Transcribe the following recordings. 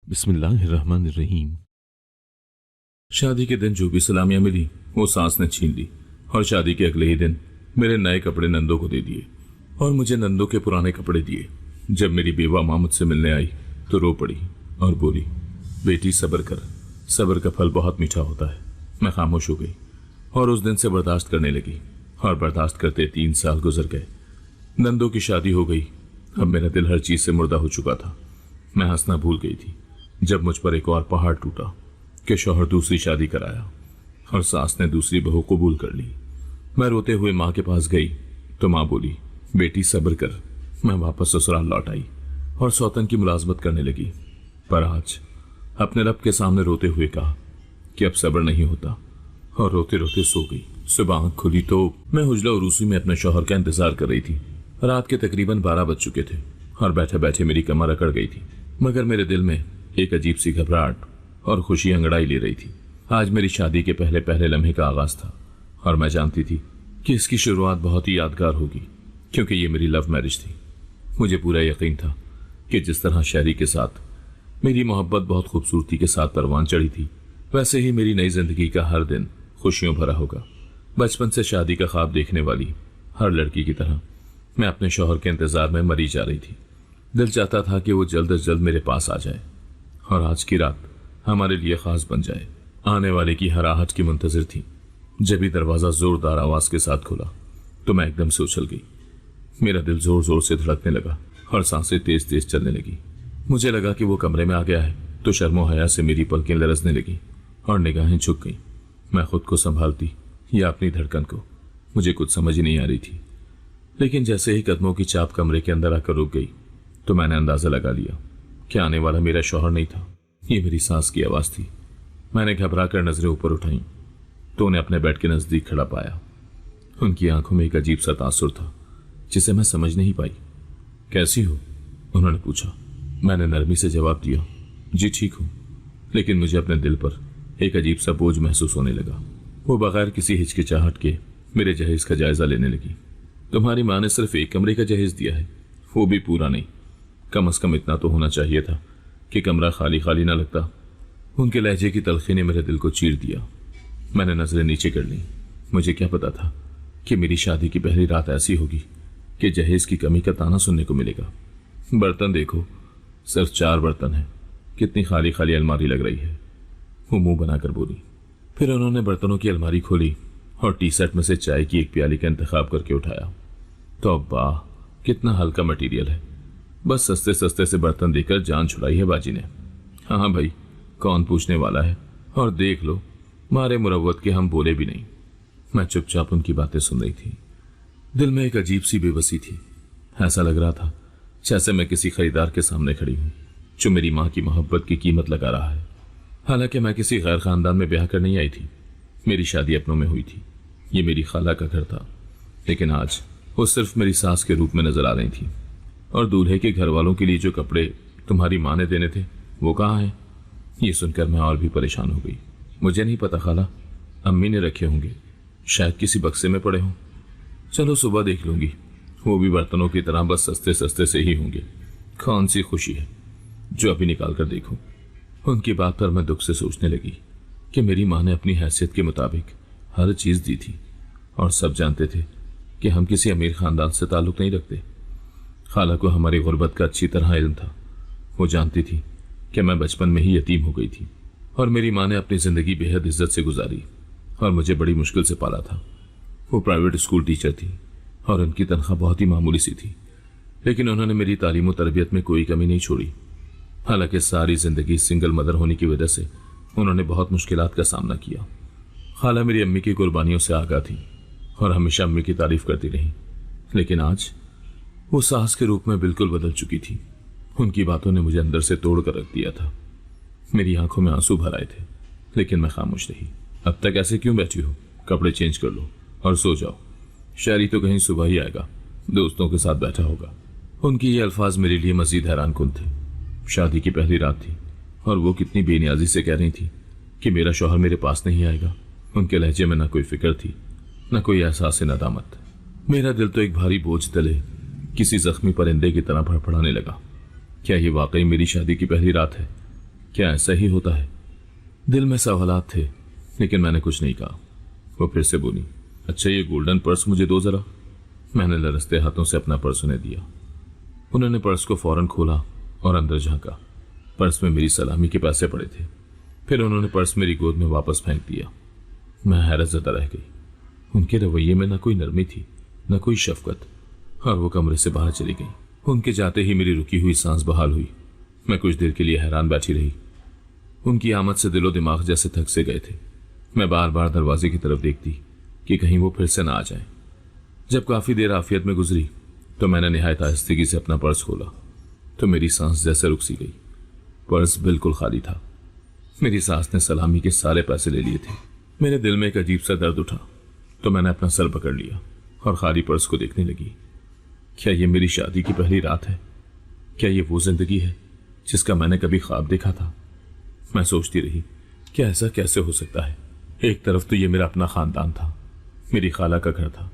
बिस्मिल्लाहिर्रहमानिर्रहीम। शादी के दिन जो भी सलामियां मिली वो सास ने छीन ली और शादी के अगले ही दिन मेरे नए कपड़े नंदो को दे दिए और मुझे नंदो के पुराने कपड़े दिए। जब मेरी बेवा माँ मुझसे मिलने आई तो रो पड़ी और बोली, बेटी सब्र कर, सब्र का फल बहुत मीठा होता है। मैं खामोश हो गई और उस दिन से बर्दाश्त करने लगी और बर्दाश्त करते 3 साल गुजर गए। नंदो की शादी हो गई। अब मेरा दिल हर चीज से मुर्दा हो चुका था। मैं हंसना भूल गई थी जब मुझ पर एक और पहाड़ टूटा कि शौहर दूसरी शादी कराया और सास ने दूसरी बहू कबूल कर ली। मैं रोते हुए माँ के पास गई तो माँ बोली, बेटी सब्र कर। मैं वापस ससुराल लौट आई और सौतन की मुलाजमत करने लगी, पर आज अपने रब के सामने रोते हुए कहा कि अब सब्र नहीं होता और रोते रोते सो गई। सुबह आंख खुली तो मैं हुजला उरूसी में अपने शौहर का इंतजार कर रही थी। रात के तकरीबन 12 बज चुके थे और बैठे बैठे मेरी कमर अकड़ गई थी, मगर मेरे दिल में एक अजीब सी घबराहट और खुशी अंगड़ाई ले रही थी। आज मेरी शादी के पहले पहले लम्हे का आगाज था और मैं जानती थी कि इसकी शुरुआत बहुत ही यादगार होगी, क्योंकि ये मेरी लव मैरिज थी। मुझे पूरा यकीन था कि जिस तरह शहरी के साथ मेरी मोहब्बत बहुत खूबसूरती के साथ परवान चढ़ी थी, वैसे ही मेरी नई जिंदगी का हर दिन खुशियों भरा होगा। बचपन से शादी का ख्वाब देखने वाली हर लड़की की तरह मैं अपने शौहर के इंतजार में मरी जा रही थी। दिल चाहता था कि वो जल्द से जल्द मेरे पास आ जाए और आज की रात हमारे लिए खास बन जाए। आने वाले की हर आहट की मुंतजिर थी। जब ही दरवाजा जोरदार आवाज के साथ खुला तो मैं एकदम से उछल गई। मेरा दिल जोर जोर से धड़कने लगा और सांसें तेज तेज चलने लगी। मुझे लगा कि वो कमरे में आ गया है तो शर्मो हया से मेरी पलकें लरजने लगी और निगाहें झुक गईं। मैं खुद को संभालती या अपनी धड़कन को, मुझे कुछ समझ ही नहीं आ रही थी। लेकिन जैसे ही कदमों की चाप कमरे के अंदर आकर रुक गई तो मैंने अंदाजा लगा लिया कि आने वाला मेरा शौहर नहीं था, ये मेरी सास की आवाज थी। मैंने घबरा कर नजरें ऊपर उठाई तो उन्हें अपने बेड के नजदीक खड़ा पाया। उनकी आंखों में एक अजीब सा तासुर था जिसे मैं समझ नहीं पाई। कैसी हो, उन्होंने पूछा। मैंने नरमी से जवाब दिया, जी ठीक हूं। लेकिन मुझे अपने दिल पर एक अजीब सा बोझ महसूस होने लगा। वो बगैर किसी हिचकिचाहट के मेरे जहेज का जायजा लेने लगी। तुम्हारी माँ ने सिर्फ एक कमरे का जहेज दिया है, वो भी पूरा नहीं। कम से कम इतना तो होना चाहिए था कि कमरा खाली खाली ना लगता। उनके लहजे की तलखी ने मेरे दिल को चीर दिया। मैंने नजरें नीचे कर ली। मुझे क्या पता था कि मेरी शादी की पहली रात ऐसी होगी कि जहेज की कमी का ताना सुनने को मिलेगा। बर्तन देखो, सिर्फ 4 बर्तन हैं। कितनी खाली खाली अलमारी लग रही है, वो मुंह बनाकर बोली। फिर उन्होंने बर्तनों की अलमारी खोली और टी सेट में से चाय की एक प्याली का इंतखाब करके उठाया। तो वाह, कितना हल्का मटेरियल है। बस सस्ते सस्ते से बर्तन देकर जान छुड़ाई है बाजी ने। हाँ भाई, कौन पूछने वाला है। और देख लो, मारे मुरव्वत के हम बोले भी नहीं। मैं चुपचाप उनकी बातें सुन रही थी। दिल में एक अजीब सी बेबसी थी। ऐसा लग रहा था जैसे मैं किसी खरीदार के सामने खड़ी हूं जो मेरी माँ की मोहब्बत की कीमत लगा रहा है। हालांकि मैं किसी गैर खानदान में ब्याह कर नहीं आई थी। मेरी शादी अपनों में हुई थी। ये मेरी खाला का घर था, लेकिन आज वो सिर्फ मेरी सास के रूप में नजर आ रही थी। और दूल्हे के घर वालों के लिए जो कपड़े तुम्हारी माँ ने देने थे वो कहाँ हैं? ये सुनकर मैं और भी परेशान हो गई। मुझे नहीं पता खाला, अम्मी ने रखे होंगे, शायद किसी बक्से में पड़े हों। चलो सुबह देख लूंगी, वो भी बर्तनों की तरह बस सस्ते सस्ते से ही होंगे। कौन सी खुशी है जो अभी निकाल कर देखूं। उनकी बात पर मैं दुख से सोचने लगी कि मेरी माँ ने अपनी हैसियत के मुताबिक हर चीज दी थी और सब जानते थे कि हम किसी अमीर खानदान से ताल्लुक नहीं रखते। खाला को हमारी गुर्बत का अच्छी तरह इल्म था। वो जानती थी कि मैं बचपन में ही यतीम हो गई थी और मेरी माँ ने अपनी जिंदगी बेहद इज्जत से गुजारी और मुझे बड़ी मुश्किल से पाला था। वो प्राइवेट स्कूल टीचर थी और उनकी तनख्वाह बहुत ही मामूली सी थी, लेकिन उन्होंने मेरी तालीम और तरबियत में कोई कमी नहीं छोड़ी। हालांकि सारी जिंदगी सिंगल मदर होने की वजह से उन्होंने बहुत मुश्किलात का सामना किया। खाला मेरी अम्मी की कुर्बानियों से आगाह थी और हमेशा अम्मी की तारीफ करती रही, लेकिन आज वो सास के रूप में बिल्कुल बदल चुकी थी। उनकी बातों ने मुझे अंदर से तोड़ कर रख दिया था। मेरी आंखों में आंसू भर आए थे, लेकिन मैं खामोश रही। अब तक ऐसे क्यों बैठी हो? कपड़े चेंज कर लो और सो जाओ। शहरी तो कहीं सुबह ही आएगा, दोस्तों के साथ बैठा होगा। उनकी ये अल्फाज मेरे लिए मजीद हैरान कुन थे। शादी की पहली रात थी और वो कितनी बेनियाजी से कह रही थी कि मेरा शौहर मेरे पास नहीं आएगा। उनके लहजे में न कोई फिक्र थी, न कोई एहसास नदामत। मेरा दिल तो एक भारी बोझ तले किसी जख्मी परिंदे की तरह फड़फड़ाने लगा। क्या ये वाकई मेरी शादी की पहली रात है क्या ऐसा ही होता है? दिल में सवालात थे, लेकिन मैंने कुछ नहीं कहा। वो फिर से बोली, अच्छा ये गोल्डन पर्स मुझे दो जरा। मैंने लरसते हाथों से अपना पर्स उन्हें दिया। उन्होंने पर्स को फौरन खोला और अंदर झांका। पर्स में मेरी सलामी के पैसे पड़े थे। फिर उन्होंने पर्स मेरी गोद में वापस फेंक दिया। मैं हैरत ज़दा रह गई। उनके रवैये में न कोई नरमी थी, न कोई शफकत, और वो कमरे से बाहर चली गई। उनके जाते ही मेरी रुकी हुई सांस बहाल हुई। मैं कुछ देर के लिए हैरान बैठी रही। उनकी आमद से दिलो दिमाग जैसे थक से गए थे। मैं बार बार दरवाजे की तरफ देखती कि कहीं वो फिर से ना आ जाए। जब काफी देर आफियत में गुजरी तो मैंने निहायत आहिस्तगी से अपना पर्स खोला तो मेरी सांस जैसे रुक सी गई। पर्स बिल्कुल खाली था। मेरी सास ने सलामी के सारे पैसे ले लिए थे। मेरे दिल में एक अजीब सा दर्द उठा तो मैंने अपना सर पकड़ लिया और खाली पर्स को देखने लगी। क्या ये मेरी शादी की पहली रात है? क्या ये वो जिंदगी है जिसका मैंने कभी ख्वाब देखा था? मैं सोचती रही, क्या ऐसा कैसे हो सकता है? एक तरफ तो ये मेरा अपना खानदान था, मेरी खाला का घर था,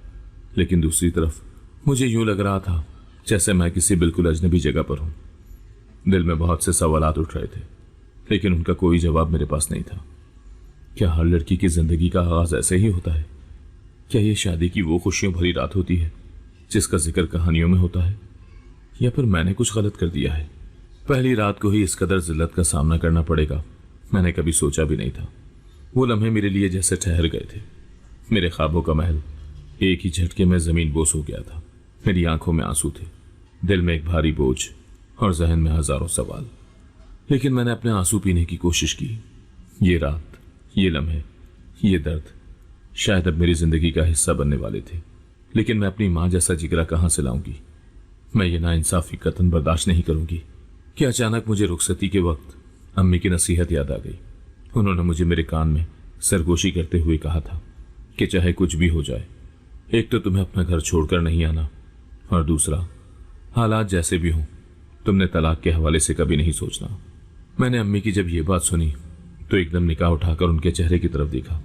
लेकिन दूसरी तरफ मुझे यूं लग रहा था जैसे मैं किसी बिल्कुल अजनबी जगह पर हूं। दिल में बहुत से सवालात उठ रहे थे, लेकिन उनका कोई जवाब मेरे पास नहीं था। क्या हर लड़की की जिंदगी का आगाज ऐसे ही होता है? क्या ये शादी की वो खुशियों भरी रात होती है जिसका जिक्र कहानियों में होता है? या फिर मैंने कुछ गलत कर दिया है? पहली रात को ही इस कदर जिल्लत का सामना करना पड़ेगा, मैंने कभी सोचा भी नहीं था। वो लम्हे मेरे लिए जैसे ठहर गए थे। मेरे ख्वाबों का महल एक ही झटके में जमीन बोस हो गया था। मेरी आंखों में आंसू थे, दिल में एक भारी बोझ और जहन में हजारों सवाल। लेकिन मैंने अपने आंसू पीने की कोशिश की। ये रात, ये लम्हे, ये दर्द शायद अब मेरी जिंदगी का हिस्सा बनने वाले थे, लेकिन मैं अपनी मां जैसा जिगरा कहां से लाऊंगी? मैं ये नाइंसाफी कतन बर्दाश्त नहीं करूंगी। कि अचानक मुझे रुखसती के वक्त अम्मी की नसीहत याद आ गई। उन्होंने मुझे मेरे कान में सरगोशी करते हुए कहा था कि चाहे कुछ भी हो जाए, एक तो तुम्हें अपना घर छोड़कर नहीं आना, और दूसरा हालात जैसे भी हों तुमने तलाक के हवाले से कभी नहीं सोचना। मैंने अम्मी की जब ये बात सुनी तो एकदम निकाह उठाकर उनके चेहरे की तरफ देखा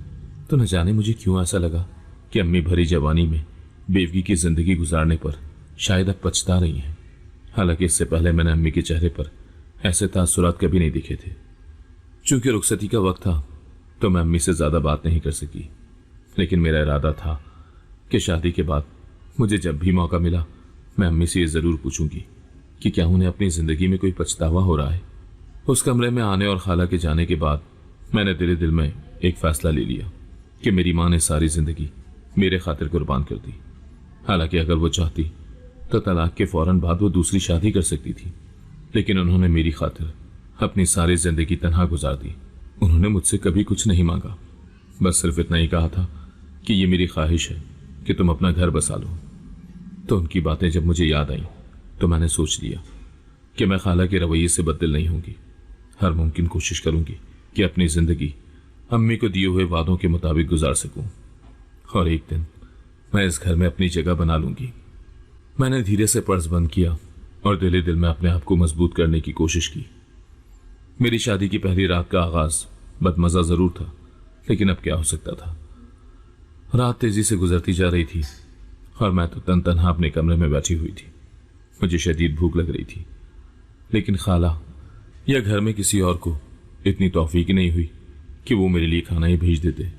तो न जाने मुझे क्यों ऐसा लगा कि अम्मी भरी जवानी में बेवगी की जिंदगी गुजारने पर शायद अब पछता रही हैं। हालांकि इससे पहले मैंने अम्मी के चेहरे पर ऐसे तासुरात कभी नहीं दिखे थे। चूंकि रुखसती का वक्त था तो मैं अम्मी से ज्यादा बात नहीं कर सकी, लेकिन मेरा इरादा था कि शादी के बाद मुझे जब भी मौका मिला मैं अम्मी से ये जरूर पूछूंगी कि क्या उन्हें अपनी जिंदगी में कोई पछतावा हो रहा है। उस कमरे में आने और खाला के जाने के बाद मैंने दिल में एक फैसला ले लिया कि मेरी मां ने सारी जिंदगी मेरे खातिर कुर्बान कर दी। हालांकि अगर वो चाहती तो तलाक के फौरन बाद वो दूसरी शादी कर सकती थी, लेकिन उन्होंने मेरी खातिर अपनी सारी जिंदगी तन्हा गुजार दी। उन्होंने मुझसे कभी कुछ नहीं मांगा, बस सिर्फ इतना ही कहा था कि ये मेरी ख्वाहिश है कि तुम अपना घर बसा लो। तो उनकी बातें जब मुझे याद आई तो मैंने सोच लिया कि मैं खाला के रवैये से बददिल नहीं होंगी। हर मुमकिन कोशिश करूंगी कि अपनी जिंदगी अम्मी को दिए हुए वादों के मुताबिक गुजार सकूं, और एक दिन मैं इस घर में अपनी जगह बना लूंगी। मैंने धीरे से पर्स बंद किया और दिल में अपने आप को मजबूत करने की कोशिश की। मेरी शादी की पहली रात का आगाज बदमजा जरूर था, लेकिन अब क्या हो सकता था। रात तेजी से गुजरती जा रही थी और मैं तो तन्हा अपने कमरे में बैठी हुई थी। मुझे शदीद भूख लग रही थी, लेकिन खाला या घर में किसी और को इतनी तौफीक नहीं हुई कि वो मेरे लिए खाना ही भेज देते।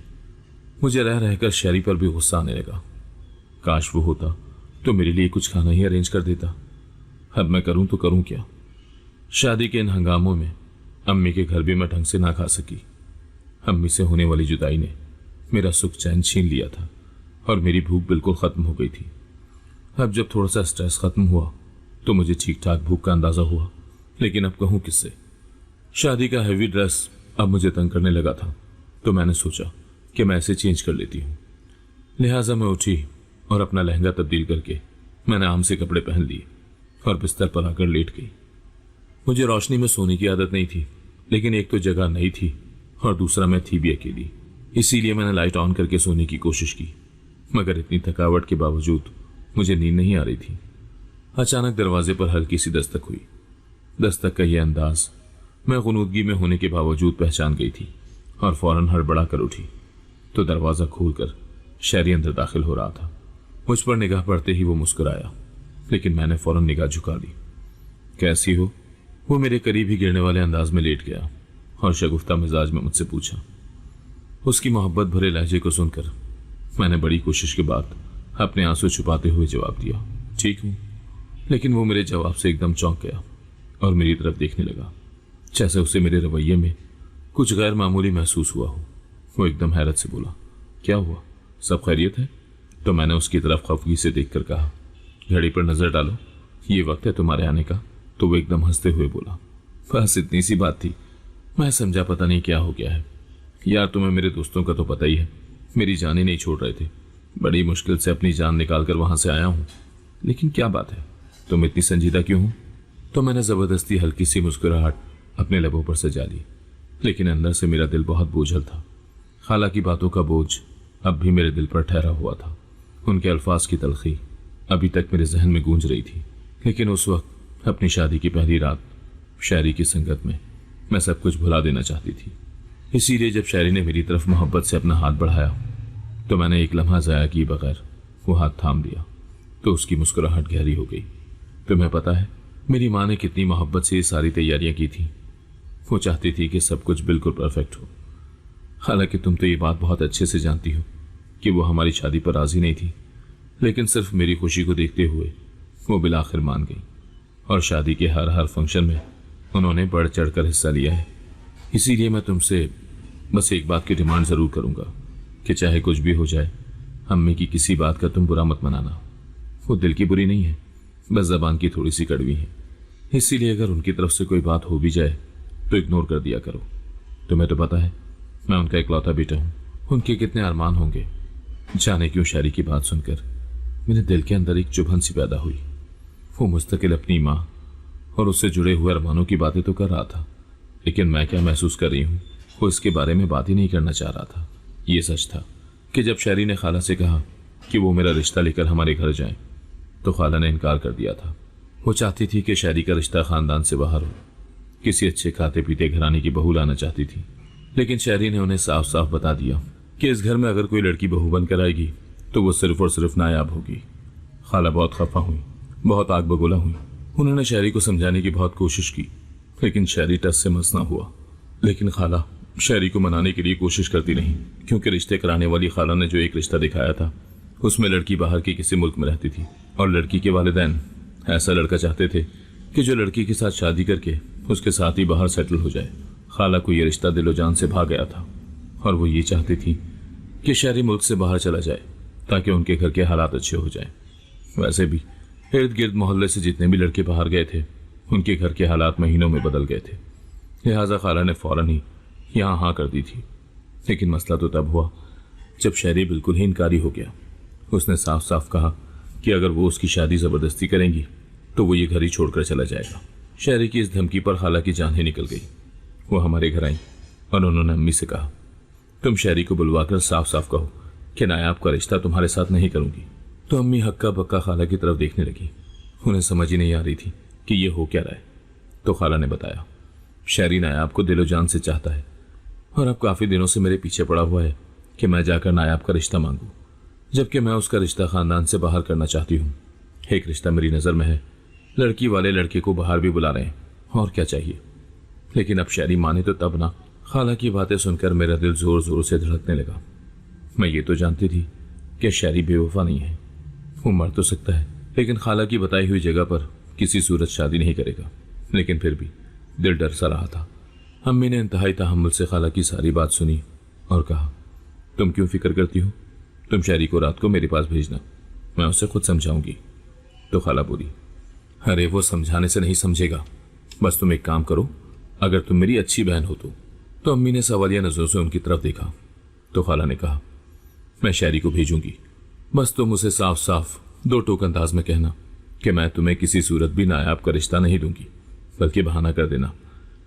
मुझे रह रहकर शहरी पर भी गुस्सा आने लगा। काश वो होता तो मेरे लिए कुछ खाना ही अरेंज कर देता। अब मैं करूं तो करूं क्या? शादी के इन हंगामों में अम्मी के घर भी मैं ढंग से ना खा सकी। अम्मी से होने वाली जुदाई ने मेरा सुख चैन छीन लिया था और मेरी भूख बिल्कुल खत्म हो गई थी। अब जब थोड़ा सा स्ट्रेस खत्म हुआ तो मुझे ठीक ठाक भूख का अंदाजा हुआ, लेकिन अब कहूं किससे? शादी का हैवी ड्रेस अब मुझे तंग करने लगा था, तो मैंने सोचा कि मैं इसे चेंज कर लेती हूँ। लिहाजा मैं उठी और अपना लहंगा तब्दील करके मैंने आम से कपड़े पहन लिए और बिस्तर पर आकर लेट गई। मुझे रोशनी में सोने की आदत नहीं थी, लेकिन एक तो जगह नहीं थी और दूसरा मैं थी भी अकेली। इसीलिए मैंने लाइट ऑन करके सोने की कोशिश की, मगर इतनी थकावट के बावजूद मुझे नींद नहीं आ रही थी। अचानक दरवाजे पर हल्की सी दस्तक हुई। दस्तक का यह अंदाज मैं गुनूदगी में होने के बावजूद पहचान गई थी और फौरन हड़बड़ा कर उठी तो दरवाजा खोलकर शहरी अंदर दाखिल हो रहा था। मुझ पर निगाह पड़ते ही वो मुस्कुराया, लेकिन मैंने फौरन निगाह झुका ली। कैसी हो? वो मेरे करीब ही गिरने वाले अंदाज में लेट गया और शगुफ्ता मिजाज में मुझसे पूछा। उसकी मोहब्बत भरे लहजे को सुनकर मैंने बड़ी कोशिश के बाद अपने आंसू छुपाते हुए जवाब दिया, ठीक हूं। लेकिन वो मेरे जवाब से एकदम चौंक गया और मेरी तरफ देखने लगा, जैसे उसे मेरे रवैये में कुछ गैर मामूली महसूस हुआ हो। वो एकदम हैरत से बोला, क्या हुआ, सब खैरियत है? तो मैंने उसकी तरफ खफगी से देखकर कहा, घड़ी पर नजर डालो, ये वक्त है तुम्हारे आने का। तो वो एकदम हंसते हुए बोला, बस इतनी सी बात थी। मैं समझा पता नहीं क्या हो गया है। यार तुम्हें मेरे दोस्तों का तो पता ही है, मेरी जान ही नहीं छोड़ रहे थे। बड़ी मुश्किल से अपनी जान निकाल कर वहां से आया हूं। लेकिन क्या बात है, तुम इतनी संजीदा क्यों हो? तो मैंने जबरदस्ती हल्की सी मुस्कुराहट अपने लबों पर सजा ली, लेकिन अंदर से मेरा दिल बहुत बोझल था। खाला की बातों का बोझ अब भी मेरे दिल पर ठहरा हुआ था। उनके अल्फाज की तलखी अभी तक मेरे जहन में गूंज रही थी। लेकिन उस वक्त अपनी शादी की पहली रात शायरी की संगत में मैं सब कुछ भुला देना चाहती थी। इसीलिए जब शायरी ने मेरी तरफ मोहब्बत से अपना हाथ बढ़ाया तो मैंने एक लम्हा ज़ाया किए बगैर वो हाथ थाम लिया। तो उसकी मुस्कुराहट गहरी हो गई। तुम्हें पता है मेरी माँ ने कितनी मोहब्बत से ये सारी तैयारियां की थी। वो चाहती थी कि सब कुछ बिल्कुल परफेक्ट हो। हालांकि तुम तो ये बात बहुत अच्छे से जानती हो कि वो हमारी शादी पर राजी नहीं थी, लेकिन सिर्फ मेरी खुशी को देखते हुए वो बिलाखिर मान गई और शादी के हर फंक्शन में उन्होंने बढ़ चढ़कर हिस्सा लिया है। इसीलिए मैं तुमसे बस एक बात की डिमांड ज़रूर करूंगा कि चाहे कुछ भी हो जाए, अम्मी की किसी बात का तुम बुरा मत मनाना। वो दिल की बुरी नहीं है, बस ज़बान की थोड़ी सी कड़वी है। इसीलिए अगर उनकी तरफ से कोई बात हो भी जाए तो इग्नोर कर दिया करो। तुम्हें तो पता है मैं उनका इकलौता बेटा हूँ। उनके कितने अरमान होंगे। जाने क्यों शायरी की बात सुनकर मेरे दिल के अंदर एक चुभन सी पैदा हुई। वो मुस्तकिल अपनी माँ और उससे जुड़े हुए अरमानों की बातें तो कर रहा था, लेकिन मैं क्या महसूस कर रही हूँ वो इसके बारे में बात ही नहीं करना चाह रहा था। ये सच था कि जब शायरी ने खाला से कहा कि वो मेरा रिश्ता लेकर हमारे घर जाए तो खाला ने इनकार कर दिया था। वो चाहती थी कि शायरी का रिश्ता खानदान से बाहर हो, किसी अच्छे खाते पीते घराने की बहू लाना चाहती थी। लेकिन शायरी ने उन्हें साफ साफ बता दिया कि इस घर में अगर कोई लड़की बहू बनकर आएगी तो वो सिर्फ और सिर्फ नायाब होगी। खाला बहुत खफा हुई, बहुत आग बगोला हुई। उन्होंने शायरी को समझाने की बहुत कोशिश की, लेकिन शायरी टस से मस ना हुआ। लेकिन खाला शायरी को मनाने के लिए कोशिश करती रही, क्योंकि रिश्ते कराने वाली खाला ने जो एक रिश्ता दिखाया था उसमें लड़की बाहर के किसी मुल्क में रहती थी और लड़की के वालिदैन ऐसा लड़का चाहते थे कि जो लड़की के साथ शादी करके उसके साथ ही बाहर सेटल हो जाए। खाला को यह रिश्ता दिलो जान से भाग गया था और वो ये चाहती थी कि शायरी मुल्क से बाहर चला जाए ताकि उनके घर के हालात अच्छे हो जाएं। वैसे भी इर्द गिर्द मोहल्ले से जितने भी लड़के बाहर गए थे उनके घर के हालात महीनों में बदल गए थे। लिहाजा खाला ने फौरन ही यहाँ हाँ कर दी थी। लेकिन मसला तो तब हुआ जब शायरी बिल्कुल ही इनकारी हो गया। उसने साफ साफ कहा कि अगर वो उसकी शादी ज़बरदस्ती करेंगी तो वो ये घर ही छोड़कर चला जाएगा। शायरी की इस धमकी पर खाला की जान ही निकल गई। वो हमारे घर आई और उन्होंने अम्मी से कहा, तुम शायरी को बुलवाकर साफ साफ कहो कि नायाब का रिश्ता तुम्हारे साथ नहीं करूंगी। तो अम्मी हक्का बक्का खाला की तरफ देखने लगी। उन्हें समझ ही नहीं आ रही थी कि ये हो क्या रहा है। तो खाला ने बताया, शायरी नायाब को दिलो जान से चाहता है और अब काफ़ी दिनों से मेरे पीछे पड़ा हुआ है कि मैं जाकर नायाब का रिश्ता मांगूं, जबकि मैं उसका रिश्ता खानदान से बाहर करना चाहती हूँ। एक रिश्ता मेरी नज़र में है, लड़की वाले लड़के को बाहर भी बुला रहे हैं, और क्या चाहिए। लेकिन अब शायरी माने तो तब ना। खाला की बातें सुनकर मेरा दिल जोर जोर से धड़कने लगा। मैं ये तो जानती थी कि शायरी बेवफा नहीं है, वो मर तो सकता है लेकिन खाला की बताई हुई जगह पर किसी सूरत शादी नहीं करेगा। लेकिन फिर भी दिल डर सा रहा था। अम्मी ने इंतहाई तहम्मुल से खाला की सारी बात सुनी और कहा, तुम क्यों फिक्र करती हो, तुम शायरी को रात को मेरे पास भेजना, मैं उसे खुद समझाऊंगी। तो खाला बोली, अरे वो समझाने से नहीं समझेगा, बस तुम एक काम करो, अगर तुम मेरी अच्छी बहन हो तो अम्मी ने सवालिया नजरों से उनकी तरफ देखा। तो खाला ने कहा, मैं शायरी को भेजूंगी, बस तुम उसे साफ साफ दो टोक अंदाज में कहना कि मैं तुम्हें किसी सूरत भी नायाब का रिश्ता नहीं दूंगी, बल्कि बहाना कर देना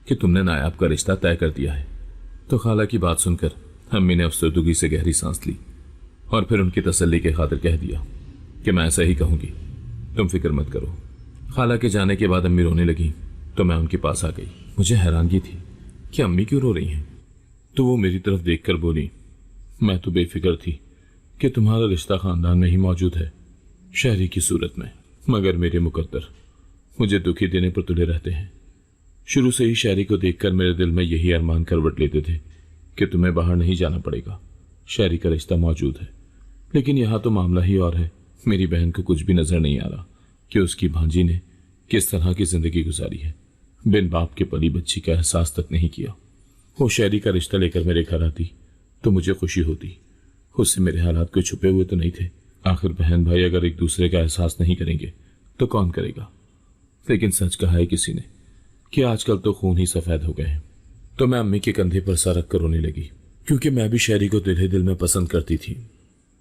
कि तुमने नायाब का रिश्ता तय कर दिया है। तो खाला की बात सुनकर अम्मी ने अफसरदगी से गहरी सांस ली और फिर उनकी तसल्ली के खातिर कह दिया कि मैं ऐसा ही कहूंगी, तुम फिक्र मत करो। खाला के जाने के बाद अम्मी रोने लगी तो मैं उनके पास आ गई। मुझे हैरानगी थी कि अम्मी क्यों रो रही हैं। तो वो मेरी तरफ देखकर बोली, मैं तो बेफिक्र थी कि तुम्हारा रिश्ता खानदान में ही मौजूद है, शायरी की सूरत में, मगर मेरे मुकद्दर मुझे दुखी देने पर तुले रहते हैं। शुरू से ही शहरी को देखकर मेरे दिल में यही अरमान करवट लेते थे कि तुम्हें बाहर नहीं जाना पड़ेगा, शहरी का रिश्ता मौजूद है। लेकिन यहाँ तो मामला ही और है। मेरी बहन को कुछ भी नजर नहीं आ रहा कि उसकी भांजी ने किस तरह की जिंदगी गुजारी है। बिन बाप के पली बच्ची का एहसास तक नहीं किया। वो शहरी का रिश्ता लेकर मेरे घर आती तो मुझे खुशी होती। उससे मेरे हालात कोई छुपे हुए तो नहीं थे। आखिर बहन भाई अगर एक दूसरे का एहसास नहीं करेंगे तो कौन करेगा। लेकिन सच कहा है किसी ने कि आजकल तो खून ही सफेद हो गए हैं। तो मैं अम्मी के कंधे पर सा रख कर रोने लगी, क्योंकि मैं भी शहरी को दिल ही दिल में पसंद करती थी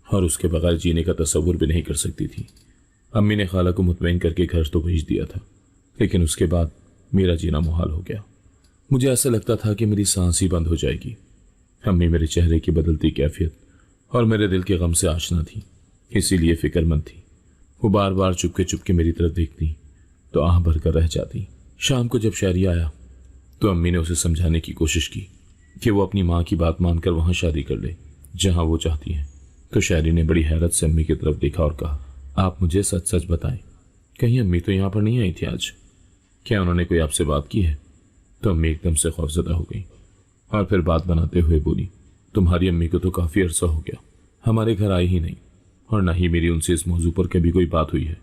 और उसके बगैर जीने का तस्वुर भी नहीं कर सकती थी। अम्मी ने खाला को मुतमईन करके घर तो भेज दिया था, लेकिन उसके बाद मेरा जीना मुहाल हो गया। मुझे ऐसा लगता था कि मेरी सांस ही बंद हो जाएगी। अम्मी मेरे चेहरे की बदलती कैफियत और मेरे दिल के गम से आशना थी, इसीलिए फिक्रमंद थी। वो बार बार चुपके चुपके मेरी तरफ देखती तो आह भरकर रह जाती। शाम को जब शहरी आया तो अम्मी ने उसे समझाने की कोशिश की कि वो अपनी माँ की बात मानकर वहां शादी कर ले जहां वो चाहती है। तो शहरी ने बड़ी हैरत से अम्मी की तरफ देखा और कहा, आप मुझे सच सच बताएं, कहीं अम्मी तो यहाँ पर नहीं आई थी आज? क्या उन्होंने कोई आपसे बात की है? तो अम्मी एकदम से खौफजदा हो गई और फिर बात बनाते हुए बोली, तुम्हारी अम्मी को तो काफी अरसा हो गया हमारे घर आई ही नहीं, और ना ही मेरी उनसे इस मौजू पर कभी कोई बात हुई है।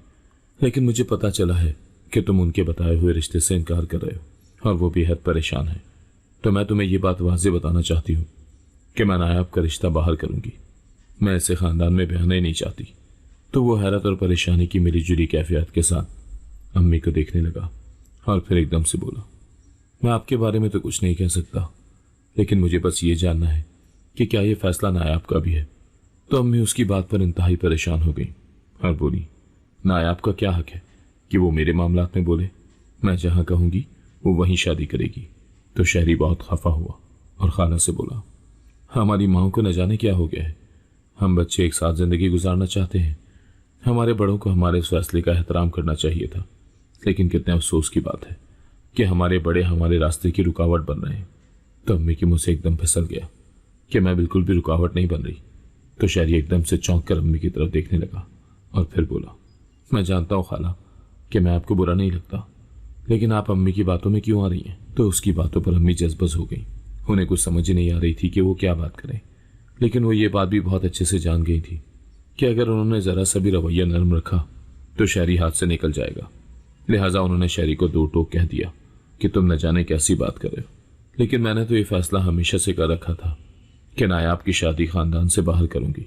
लेकिन मुझे पता चला है कि तुम उनके बताए हुए रिश्ते से इनकार कर रहे हो और वो बेहद परेशान है। तो मैं तुम्हें ये बात वाज़ेह बताना चाहती हूँ कि मैं नायाब का रिश्ता बाहर करूंगी। मैं ऐसे खानदान में बहना ही नहीं चाहती। तो वो हैरत और परेशानी की मिली जुली कैफियत के साथ अम्मी को देखने लगा और फिर एकदम से बोला, मैं आपके बारे में तो कुछ नहीं कह सकता, लेकिन मुझे बस ये जानना है कि क्या ये फैसला नायाब का भी है। तो अम्मी उसकी बात पर इंतहाई परेशान हो गई और बोली, नायाब का क्या हक है कि वो मेरे मामलात में बोले? मैं जहां कहूंगी वो वहीं शादी करेगी। तो शहरी बहुत खफा हुआ और खाला से बोला, हमारी माँ को न जाने क्या हो गया है। हम बच्चे एक साथ जिंदगी गुजारना चाहते हैं। हमारे बड़ों को हमारे इस फैसले का एहतराम करना चाहिए था, लेकिन कितने अफसोस की बात है कि हमारे बड़े हमारे रास्ते की रुकावट बन रहे हैं। तो अम्मी की मुंह से एकदम फिसल गया कि मैं बिल्कुल भी रुकावट नहीं बन रही। तो शहरी एकदम से चौंक कर अम्मी की तरफ देखने लगा और फिर बोला, मैं जानता हूँ खाला कि मैं आपको बुरा नहीं लगता, लेकिन आप अम्मी की बातों में क्यों आ रही हैं? तो उसकी बातों पर अम्मी जज्बस हो गई। उन्हें कुछ समझ ही नहीं आ रही थी कि वो क्या बात करें, लेकिन वो ये बात भी बहुत अच्छे से जान गई थी कि अगर उन्होंने जरा सा भी रवैया नरम रखा तो शहरी हाथ से निकल जाएगा। लिहाजा उन्होंने शहरी को दो टोक कह दिया कि तुम न जाने कैसी बात कर रहे हो, लेकिन मैंने तो ये फैसला हमेशा से कर रखा था कि नायाब की शादी खानदान से बाहर करूंगी।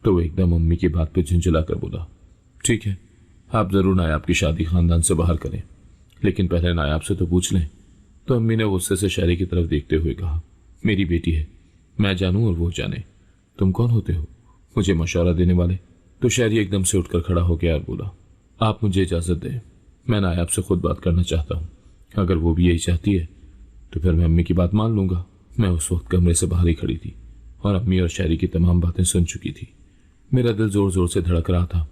तो वो एकदम अम्मी की बात पे झुंझला कर बोला, ठीक है, आप जरूर नायाब की शादी खानदान से बाहर करें, लेकिन पहले नायाब से तो पूछ लें। तो अम्मी ने गुस्से से शहरी की तरफ देखते हुए कहा, मेरी बेटी है, मैं जानूं और वो जाने। तुम कौन होते हो मुझे मशवरा देने वाले? तो शहरी एकदम से उठकर खड़ा हो गया और बोला, आप मुझे इजाजत दें, मैं नायाब से खुद बात करना चाहता हूँ। अगर वो भी यही चाहती है तो फिर मैं अम्मी की बात मान लूंगा। मैं उस वक्त कमरे से बाहर ही खड़ी थी और अम्मी और शहरी की तमाम बातें सुन चुकी थी। मेरा दिल जोर जोर से धड़क रहा था,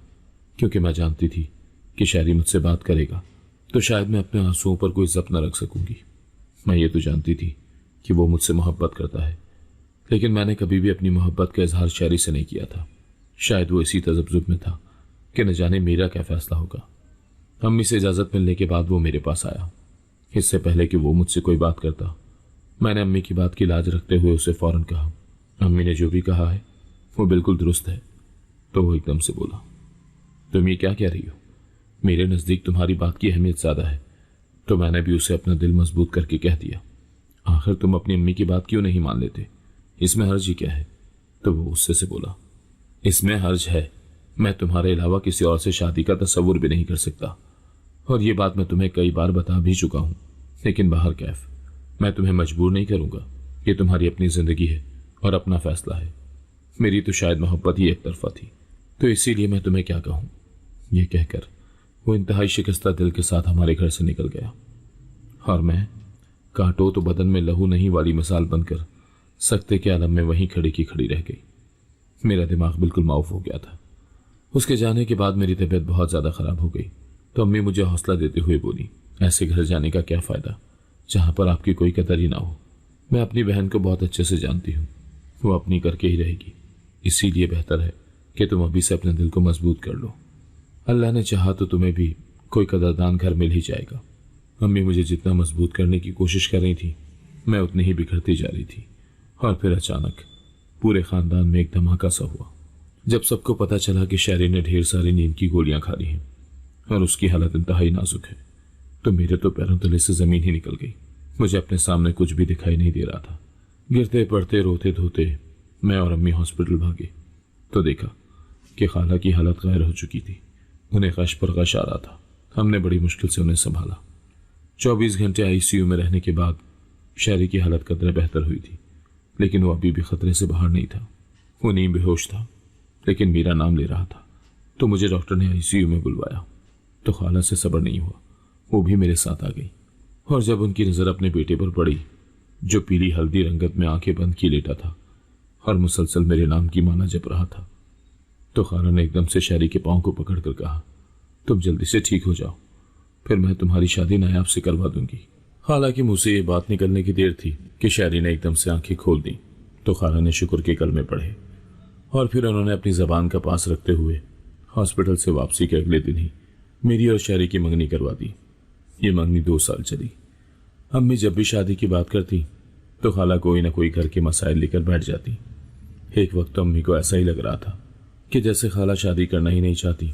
क्योंकि मैं जानती थी कि शहरी मुझसे बात करेगा तो शायद मैं अपने आंसुओं पर कोई जब्त न रख सकूंगी। मैं ये तो जानती थी कि वो मुझसे मोहब्बत करता है, लेकिन मैंने कभी भी अपनी मोहब्बत का इजहार शहरी से नहीं किया था। शायद वो इसी तजब्जुब में था कि न जाने मेरा क्या फैसला होगा। अम्मी से इजाजत मिलने के बाद वो मेरे पास आया। इससे पहले कि वो मुझसे कोई बात करता, मैंने अम्मी की बात की लाज रखते हुए उसे फौरन कहा, अम्मी ने जो भी कहा है वो बिल्कुल दुरुस्त है। तो वो एकदम से बोला, तुम ये क्या कह रही हो? मेरे नज़दीक तुम्हारी बात की अहमियत ज़्यादा है। तो मैंने भी उसे अपना दिल मजबूत करके कह दिया, आखिर तुम अपनी अम्मी की बात क्यों नहीं मान लेते? इसमें हर्ज ही क्या है? तो वो गुस्से से बोला, इसमें हर्ज है, मैं तुम्हारे अलावा किसी और से शादी का तस्वुर भी नहीं कर सकता। और ये बात मैं तुम्हें कई बार बता भी चुका हूं, लेकिन बाहर कैफ, मैं तुम्हें मजबूर नहीं करूंगा। ये तुम्हारी अपनी जिंदगी है और अपना फैसला है। मेरी तो शायद मोहब्बत ही एक तरफा थी, तो इसीलिए मैं तुम्हें क्या कहूं। ये कहकर वो इंतहाई शिकस्ता दिल के साथ हमारे घर से निकल गया और मैं कांटो तो बदन में लहू नहीं वाली मिसाल बनकर सख्ते के आलम में वहीं खड़ी की खड़ी रह गई। मेरा दिमाग बिल्कुल माऊफ हो गया था। उसके जाने के बाद मेरी तबीयत बहुत ज्यादा खराब हो गई। तो अम्मी मुझे हौसला देते हुए बोली, ऐसे घर जाने का क्या फायदा जहां पर आपकी कोई कदर ही ना हो। मैं अपनी बहन को बहुत अच्छे से जानती हूँ, वो अपनी करके ही रहेगी। इसीलिए बेहतर है कि तुम अभी से अपने दिल को मजबूत कर लो। अल्लाह ने चाहा तो तुम्हें भी कोई कदरदान घर मिल ही जाएगा। अम्मी मुझे जितना मजबूत करने की कोशिश कर रही थी, मैं उतनी ही बिखरती जा रही थी। और फिर अचानक पूरे खानदान में एक धमाका सा हुआ। जब सबको पता चला कि शहरी ने ढेर सारी नींद की गोलियां खा ली हैं और उसकी हालत इंतहाई नाजुक है, तो मेरे तो पैरों तले से जमीन ही निकल गई। मुझे अपने सामने कुछ भी दिखाई नहीं दे रहा था। गिरते पड़ते रोते धोते मैं और अम्मी हॉस्पिटल भागे तो देखा कि खाला की हालत गैर हो चुकी थी। उन्हें गश पर गश आ रहा था। हमने बड़ी मुश्किल से उन्हें संभाला। 24 घंटे आईसीयू में रहने के बाद शहरी की हालत कदरे बेहतर हुई थी, लेकिन वो अभी भी खतरे से बाहर नहीं था। वो नींद बेहोश था, लेकिन मेरा नाम ले रहा था। तो मुझे डॉक्टर ने आईसीयू में बुलवाया तो खाला से सब्र नहीं हुआ, वो भी मेरे साथ आ गई। और जब उनकी नज़र अपने बेटे पर पड़ी, जो पीली हल्दी रंगत में आंखें बंद किए लेटा था और मुसलसल मेरे नाम की माना जप रहा था, तो खाला ने एकदम से शहरी के पांव को पकड़कर कहा, तुम जल्दी से ठीक हो जाओ, फिर मैं तुम्हारी शादी नायाब से करवा दूंगी। हालांकि मुंह से ये बात निकलने की देर थी कि शहरी ने एकदम से आंखें खोल दी तो खाला ने शुक्र के कलमे पढ़े और फिर उन्होंने अपनी जबान का पास रखते हुए हॉस्पिटल से वापसी के अगले दिन ही मेरी और शहरी की मंगनी करवा दी। ये मंगनी 2 साल चली। अम्मी जब भी शादी की बात करती तो खाला कोई ना कोई घर के मसाइल लेकर बैठ जाती। एक वक्त तो अम्मी को ऐसा ही लग रहा था कि जैसे खाला शादी करना ही नहीं चाहती,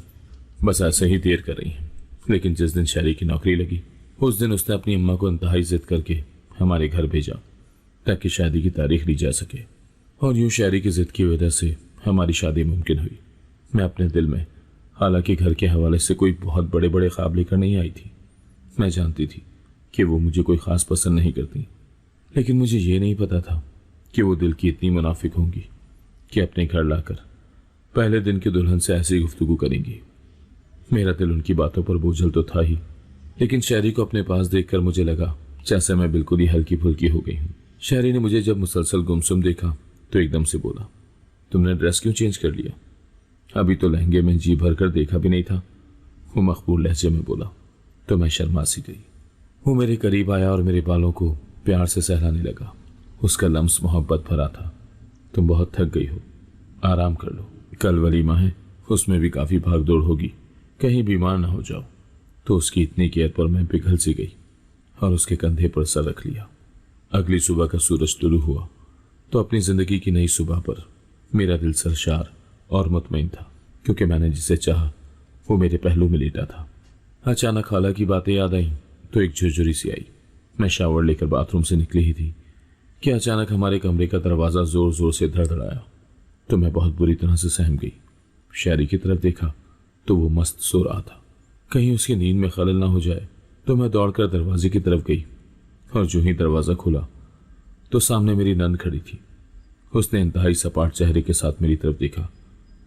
बस ऐसे ही देर कर रही हैं। लेकिन जिस दिन शहरी की नौकरी लगी, उस दिन उसने अपनी अम्मा को इंतहाई जिद करके हमारे घर भेजा ताकि शादी की तारीख ली जा सके। और यूं शहरी की जिद की वजह से हमारी शादी मुमकिन हुई। मैं अपने दिल में हालांकि घर के हवाले से कोई बहुत बड़े बड़े ख्वाब लेकर नहीं आई थी। मैं जानती थी कि वो मुझे कोई ख़ास पसंद नहीं करती, लेकिन मुझे ये नहीं पता था कि वो दिल की इतनी मुनाफिक होंगी कि अपने घर लाकर पहले दिन की दुल्हन से ऐसी गुफ्तगू करेंगी। मेरा दिल उनकी बातों पर बोझल तो था ही, लेकिन शहरी को अपने पास देखकर मुझे लगा जैसे मैं बिल्कुल ही हल्की फुल्की हो गई हूँ। शहरी ने मुझे जब मुसलसल गुमसुम देखा तो एकदम से बोला, तुमने ड्रेस क्यों चेंज कर लिया? अभी तो लहंगे में जी भर कर देखा भी नहीं था। वो मखबूल लहजे में बोला तो मैं शर्मा सी गई। वो मेरे करीब आया और मेरे बालों को प्यार से सहलाने लगा। उसका लम्स मोहब्बत भरा था। तुम बहुत थक गई हो, आराम कर लो, कल वलीमा है, उसमें भी काफ़ी भाग दौड़ होगी, कहीं बीमार ना हो जाओ। तो उसकी इतनी केयर पर मैं पिघल सी गई और उसके कंधे पर सर रख लिया। अगली सुबह का सूरज तुलू हुआ तो अपनी ज़िंदगी की नई सुबह पर मेरा दिल सरशार और मुतमईन था, क्योंकि मैंने जिसे चाहा वो मेरे पहलू में लेटा था। अचानक खाला की बातें याद आई तो एक झुरझुरी सी आई। मैं शावर लेकर बाथरूम से निकली ही थी कि अचानक हमारे कमरे का दरवाज़ा ज़ोर ज़ोर से धड़धड़ाया तो मैं बहुत बुरी तरह से सहम गई। शहरी की तरफ देखा तो वो मस्त सो रहा था। कहीं उसकी नींद में खलल ना हो जाए तो मैं दौड़कर दरवाजे की तरफ गई और जो ही दरवाज़ा खुला तो सामने मेरी नंद खड़ी थी। उसने इंतहाई सपाट चेहरे के साथ मेरी तरफ देखा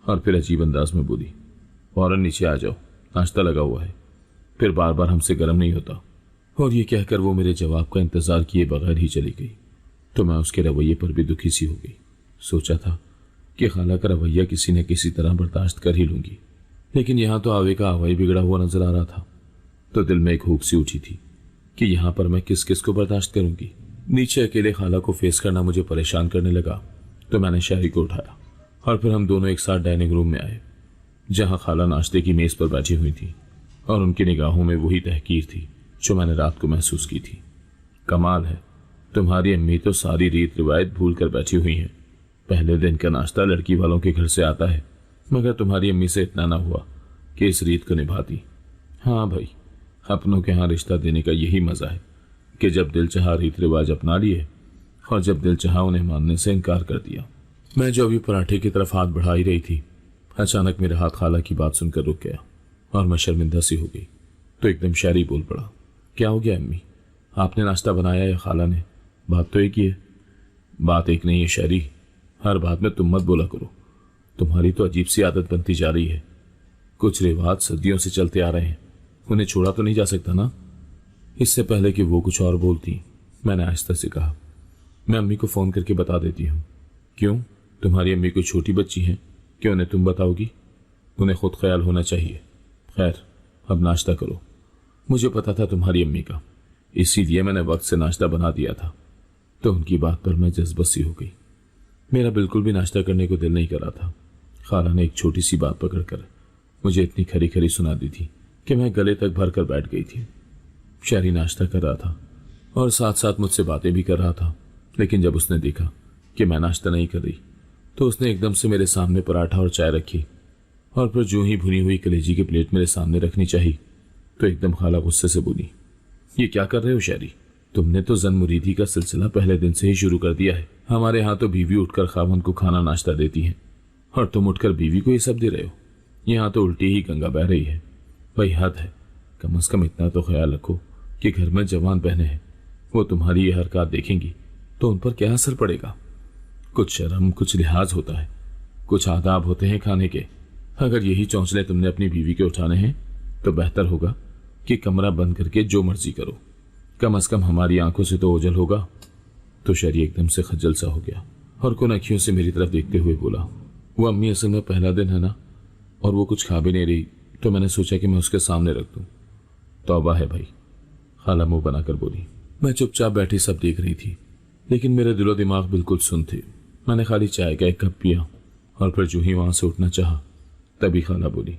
और फिर अजीब अंदाज में बोली, फौरन नीचे आ जाओ, नाश्ता लगा हुआ है। फिर बार बार हमसे गर्म नहीं होता। और ये कहकर वो मेरे जवाब का इंतज़ार किए बगैर ही चली गई। तो मैं उसके रवैये पर भी दुखी सी हो गई। सोचा था कि खाला का रवैया किसी न किसी तरह बर्दाश्त कर ही लूँगी, लेकिन यहाँ तो आवे का आवा ही बिगड़ा हुआ नजर आ रहा था। तो दिल में एक हुक सी उठी थी कि यहाँ पर मैं किस किस को बर्दाश्त करूँगी। नीचे अकेले खाला को फेस करना मुझे परेशान करने लगा तो मैंने शहरी को उठाया और फिर हम दोनों एक साथ डाइनिंग रूम में आए, जहाँ खाला नाश्ते की मेज़ पर बैठी हुई थी और उनकी निगाहों में वही तहकीर थी जो मैंने रात को महसूस की थी। कमाल है, तुम्हारी अम्मी तो सारी रीत रिवायत भूल कर बैठी हुई हैं। पहले दिन का नाश्ता लड़की वालों के घर से आता है, मगर तुम्हारी अम्मी से इतना ना हुआ कि इस रीत को निभाती। हाँ भाई, अपनों के यहाँ रिश्ता देने का यही मज़ा है कि जब दिल चाहा रीत रिवाज अपना लिए और जब दिल चाहा उन्हें मानने से इनकार कर दिया। मैं जो अभी पराठे की तरफ हाथ बढ़ा ही रही थी, अचानक मेरा हाथ खाला की बात सुनकर रुक गया और मैं शर्मिंदा सी हो गई। तो एकदम शहरी बोल पड़ा, क्या हो गया अम्मी, आपने नाश्ता बनाया या खाला ने? बात तो एक ही है। बात एक नहीं है शहरी, हर बात में तुम मत बोला करो। तुम्हारी तो अजीब सी आदत बनती जा रही है। कुछ रिवाज सदियों से चलते आ रहे हैं, उन्हें छोड़ा तो नहीं जा सकता ना। इससे पहले कि वो कुछ और बोलती, मैंने आहिस्ता से कहा, मैं अम्मी को फ़ोन करके बता देती हूँ। क्यों, तुम्हारी अम्मी कोई छोटी बच्ची हैं कि उन्हें तुम बताओगी? उन्हें खुद ख्याल होना चाहिए। खैर, अब नाश्ता करो। मुझे पता था तुम्हारी अम्मी का, इसीलिए मैंने वक्त से नाश्ता बना दिया था। तो उनकी बात पर मैं जज्बत सी हो गई। मेरा बिल्कुल भी नाश्ता करने को दिल नहीं कर रहा था। खाला ने एक छोटी सी बात पकड़कर मुझे इतनी खरी खरी सुना दी थी कि मैं गले तक भर कर बैठ गई थी। शहरी नाश्ता कर रहा था और साथ साथ मुझसे बातें भी कर रहा था, लेकिन जब उसने देखा कि मैं नाश्ता नहीं कर रही तो उसने एकदम से मेरे सामने पराठा और चाय रखी और फिर जो ही भुनी हुई कलेजी की प्लेट मेरे सामने रखनी चाहिए तो एकदम खाला गुस्से से बोली, ये क्या कर रहे हो शहरी? तुमने तो जन मुरीदी का सिलसिला पहले दिन से ही शुरू कर दिया है। हमारे यहाँ तो बीवी उठकर खावन को खाना नाश्ता देती है और तुम उठकर बीवी को ये सब दे रहे हो। यहाँ तो उल्टी ही गंगा बह रही है। भाई हद है, कम से कम इतना तो ख्याल रखो कि घर में जवान बहनें हैं, वो तुम्हारी ये हरकत देखेंगी तो उन पर क्या असर पड़ेगा। कुछ शर्म, कुछ लिहाज होता है, कुछ आदाब होते हैं खाने के। अगर यही चौंचले तुमने अपनी बीवी के उठाने हैं तो बेहतर होगा कि कमरा बंद करके जो मर्जी करो, कम से कम हमारी आंखों से तो ओझल होगा। तो शहरी एकदम से खज्जल सा हो गया और कुन अखियों से मेरी तरफ देखते हुए बोला, वो अम्मी असल में पहला दिन है ना, और वो कुछ खा भी नहीं रही तो मैंने सोचा कि मैं उसके सामने रख दूं। तौबा है भाई, खाला मुंह बनाकर बोली। मैं चुपचाप बैठी सब देख रही थी, लेकिन मेरे दिलो दिमाग बिल्कुल सुन थे। मैंने खाली चाय का एक कप पिया और फिर जो ही वहां से उठना चाहा तभी खाला बोली,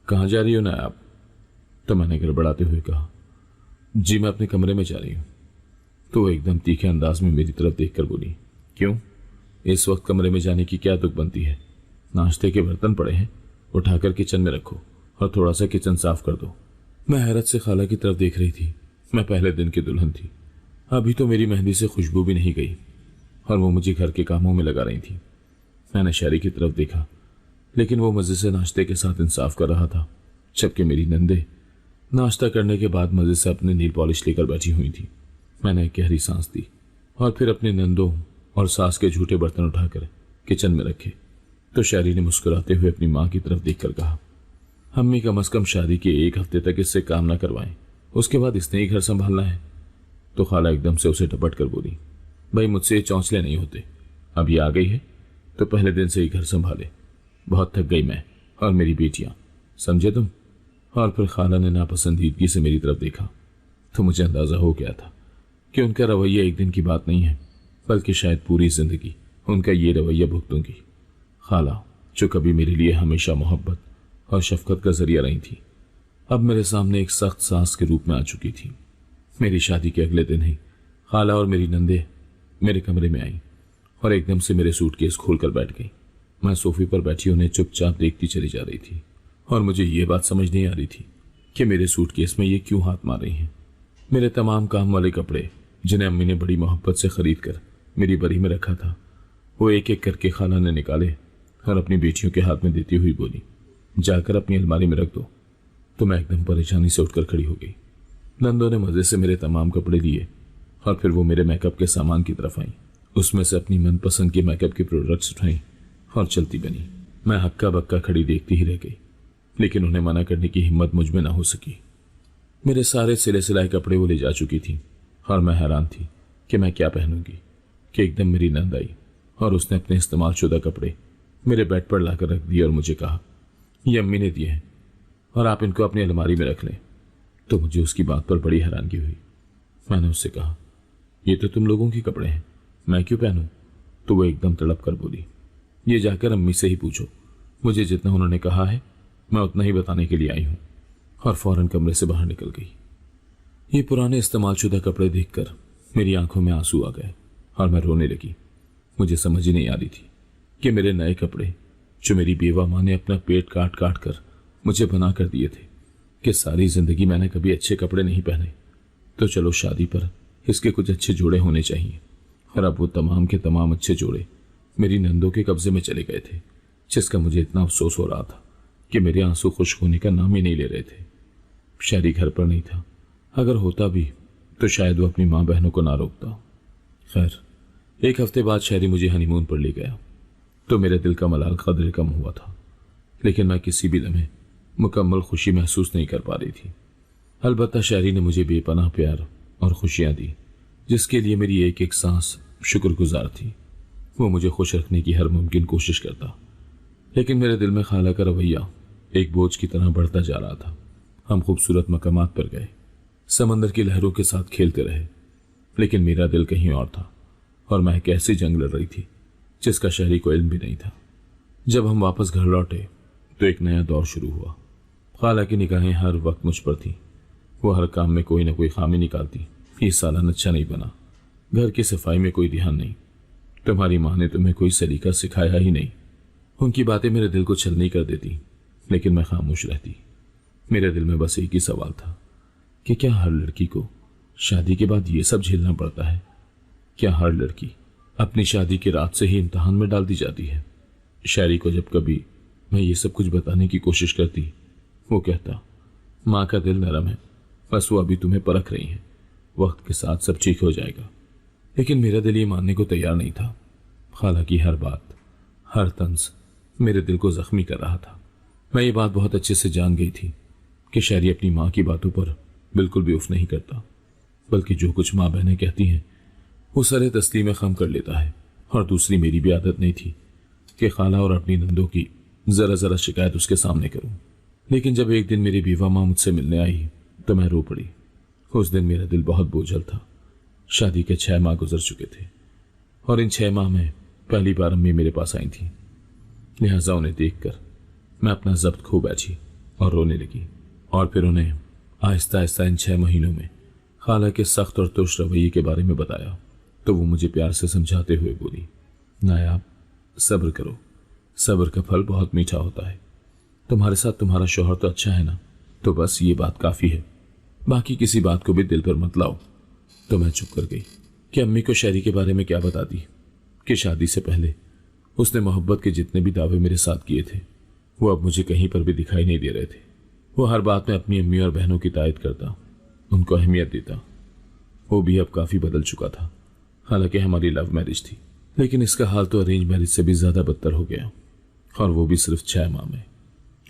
कहाँ जा रही हो ना आप? तो मैंने गड़बड़ाते हुए कहा, जी मैं अपने कमरे में जा रही हूँ। तो वो एकदम तीखे अंदाज में मेरी तरफ देखकर बोली, क्यों? इस वक्त कमरे में जाने की क्या तुक बनती है? नाश्ते के बर्तन पड़े हैं, उठाकर किचन में रखो और थोड़ा सा किचन साफ कर दो। मैं हैरत से खाला की तरफ देख रही थी। मैं पहले दिन की दुल्हन थी, अभी तो मेरी मेहंदी से खुशबू भी नहीं गई और वो मुझे घर के कामों में लगा रही थी। मैंने शहरी की तरफ देखा, लेकिन वो मजे से नाश्ते के साथ इंसाफ कर रहा था, जबकि मेरी नंदे नाश्ता करने के बाद मजे से अपने नील पॉलिश लेकर बैठी हुई थी। मैंने एक गहरी सांस दी और फिर अपने नंदों और सास के झूठे बर्तन उठाकर किचन में रखे। तो शहरी ने मुस्कुराते हुए अपनी माँ की तरफ देखकर कहा, अम्मी कम से कम शादी के 1 हफ्ते तक इससे काम ना करवाएं, उसके बाद इसने ही घर संभालना है। तो खाला एकदम से उसे टपट कर बोली, भाई मुझसे ये चौंचले नहीं होते, अब ये आ गई है तो पहले दिन से ही घर संभाले। बहुत थक गई मैं और मेरी बेटियां, समझे तुम? और फिर खाला ने नापसंदीदगी से मेरी तरफ देखा तो मुझे अंदाजा हो गया था कि उनका रवैया एक दिन की बात नहीं है, बल्कि शायद पूरी जिंदगी उनका ये रवैया भुगतूंगी। खाला जो कभी मेरे लिए हमेशा मोहब्बत और शफकत का जरिया रही थी, अब मेरे सामने एक सख्त सास के रूप में आ चुकी थी। मेरी शादी के अगले दिन ही खाला और मेरी नंदे मेरे कमरे में आई और एकदम से मेरे सूटकेस खोलकर बैठ गई। मैं सोफे पर बैठी उन्हें चुपचाप देखती चली जा रही थी और मुझे ये बात समझ नहीं आ रही थी कि मेरे सूटकेस में ये क्यों हाथ मार रही हैं। मेरे तमाम काम वाले कपड़े जिन्हें अम्मी ने बड़ी मोहब्बत से खरीद कर मेरी बरी में रखा था, वो एक एक करके खाला ने निकाले और अपनी बेटियों के हाथ में देती हुई बोली, जाकर अपनी अलमारी में रख दो। तो मैं एकदम परेशानी से उठकर खड़ी हो गई। नंदो ने मजे से मेरे तमाम कपड़े लिए और फिर वो मेरे मेकअप के सामान की तरफ आई, उसमें से अपनी मनपसंद की मेकअप की प्रोडक्ट्स उठाई और चलती बनी। मैं हक्का बक्का खड़ी देखती ही रह गई, लेकिन उन्हें मना करने की हिम्मत मुझ में ना हो सकी। मेरे सारे सिले सिलाए कपड़े वो ले जा चुकी थी और मैं हैरान थी कि मैं क्या पहनूंगी कि एकदम मेरी नंद आई और उसने अपने इस्तेमाल शुदा कपड़े मेरे बेड पर लाकर रख दिए और मुझे कहा, ये अम्मी ने दिए हैं और आप इनको अपनी अलमारी में रख लें। तो मुझे उसकी बात पर बड़ी हैरानगी हुई। मैंने उससे कहा, ये तो तुम लोगों के कपड़े हैं, मैं क्यों पहनूं? तो वो एकदम तड़प कर बोली, ये जाकर अम्मी से ही पूछो, मुझे जितना उन्होंने कहा है मैं उतना ही बताने के लिए आई हूं। और फौरन कमरे से बाहर निकल गई। ये पुराने इस्तेमाल शुदा कपड़े देखकर मेरी आंखों में आंसू आ गए और मैं रोने लगी। मुझे समझ ही नहीं आ रही थी कि मेरे नए कपड़े जो मेरी बेवा माँ ने अपना पेट काट काट कर मुझे बना कर दिए थे, कि सारी जिंदगी मैंने कभी अच्छे कपड़े नहीं पहने, तो चलो शादी पर इसके कुछ अच्छे जोड़े होने चाहिए। और अब वो तमाम के तमाम अच्छे जोड़े मेरी नंदों के कब्जे में चले गए थे, जिसका मुझे इतना अफसोस हो रहा था कि मेरे आंसू खुश्क होने का नाम ही नहीं ले रहे थे। शहरी घर पर नहीं था, अगर होता भी तो शायद वो अपनी माँ बहनों को ना रोकता। खैर 1 हफ्ते बाद शहरी मुझे हनीमून पर ले गया तो मेरे दिल का मलाल कदर कम हुआ था, लेकिन मैं किसी भी लम्हे मुकम्मल खुशी महसूस नहीं कर पा रही थी। अलबत्ता शहरी ने मुझे बेपनाह प्यार और खुशियाँ दी, जिसके लिए मेरी एक एक सांस शुक्रगुजार थी। वो मुझे खुश रखने की हर मुमकिन कोशिश करता, लेकिन मेरे दिल में खाला का रवैया एक बोझ की तरह बढ़ता जा रहा था। हम खूबसूरत मकामात पर गए, समंदर की लहरों के साथ खेलते रहे, लेकिन मेरा दिल कहीं और था और मैं एक ऐसी जंग लड़ रही थी जिसका शहरी को इल्म भी नहीं था। जब हम वापस घर लौटे तो एक नया दौर शुरू हुआ। खाला की निगाहें हर वक्त मुझ पर थी। वो हर काम में कोई ना कोई खामी निकालती। ये सालन अच्छा नहीं बना, घर की सफाई में कोई ध्यान नहीं, तुम्हारी माँ ने तुम्हें कोई सलीका सिखाया ही नहीं। उनकी बातें मेरे दिल को छलनी कर देती, लेकिन मैं खामोश रहती। मेरे दिल में बस एक ही सवाल था कि क्या हर लड़की को शादी के बाद ये सब झेलना पड़ता है? क्या हर लड़की अपनी शादी की रात से ही इम्तिहान में डाल दी जाती है? शायरी को जब कभी मैं ये सब कुछ बताने की कोशिश करती, वो कहता, माँ का दिल नरम है, बस वो अभी तुम्हें परख रही है, वक्त के साथ सब ठीक हो जाएगा। लेकिन मेरा दिल ये मानने को तैयार नहीं था। हालांकि हर बात, हर तंज मेरे दिल को जख्मी कर रहा था। मैं ये बात बहुत अच्छे से जान गई थी कि शायरी अपनी माँ की बातों पर बिल्कुल भी उफ नहीं करता, बल्कि जो कुछ माँ बहनें कहती हैं वो सारे तस्लीम में खम कर लेता है। और दूसरी मेरी भी आदत नहीं थी कि खाला और अपनी नंदों की जरा जरा शिकायत उसके सामने करूं। लेकिन जब एक दिन मेरी बीवा माँ मुझसे मिलने आई तो मैं रो पड़ी। उस दिन मेरा दिल बहुत बोझल था। शादी के 6 माह गुजर चुके थे और इन 6 माह में पहली बार अम्मी मेरे पास आई थी। लिहाजा उन्हें देखकर मैं अपना जब्त खो बैठी और रोने लगी। और फिर उन्हें आहिस्ता आहिस्ता इन 6 महीनों में खाला के सख्त और तुष्ट रवैये के बारे में बताया तो वो मुझे प्यार से समझाते हुए बोली, नायाब सब्र करो, सब्र का फल बहुत मीठा होता है। तुम्हारे साथ तुम्हारा शौहर तो अच्छा है ना, तो बस ये बात काफ़ी है, बाकी किसी बात को भी दिल पर मत लाओ। तो मैं चुप कर गई कि अम्मी को शायरी के बारे में क्या बता दी कि शादी से पहले उसने मोहब्बत के जितने भी दावे मेरे साथ किए थे वो अब मुझे कहीं पर भी दिखाई नहीं दे रहे थे। वो हर बात में अपनी अम्मी और बहनों की तायद करता, उनको अहमियत देता। वो भी अब काफ़ी बदल चुका था। हालांकि हमारी लव मैरिज थी, लेकिन इसका हाल तो अरेंज मैरिज से भी ज़्यादा बदतर हो गया, और वो भी सिर्फ 6 माह में।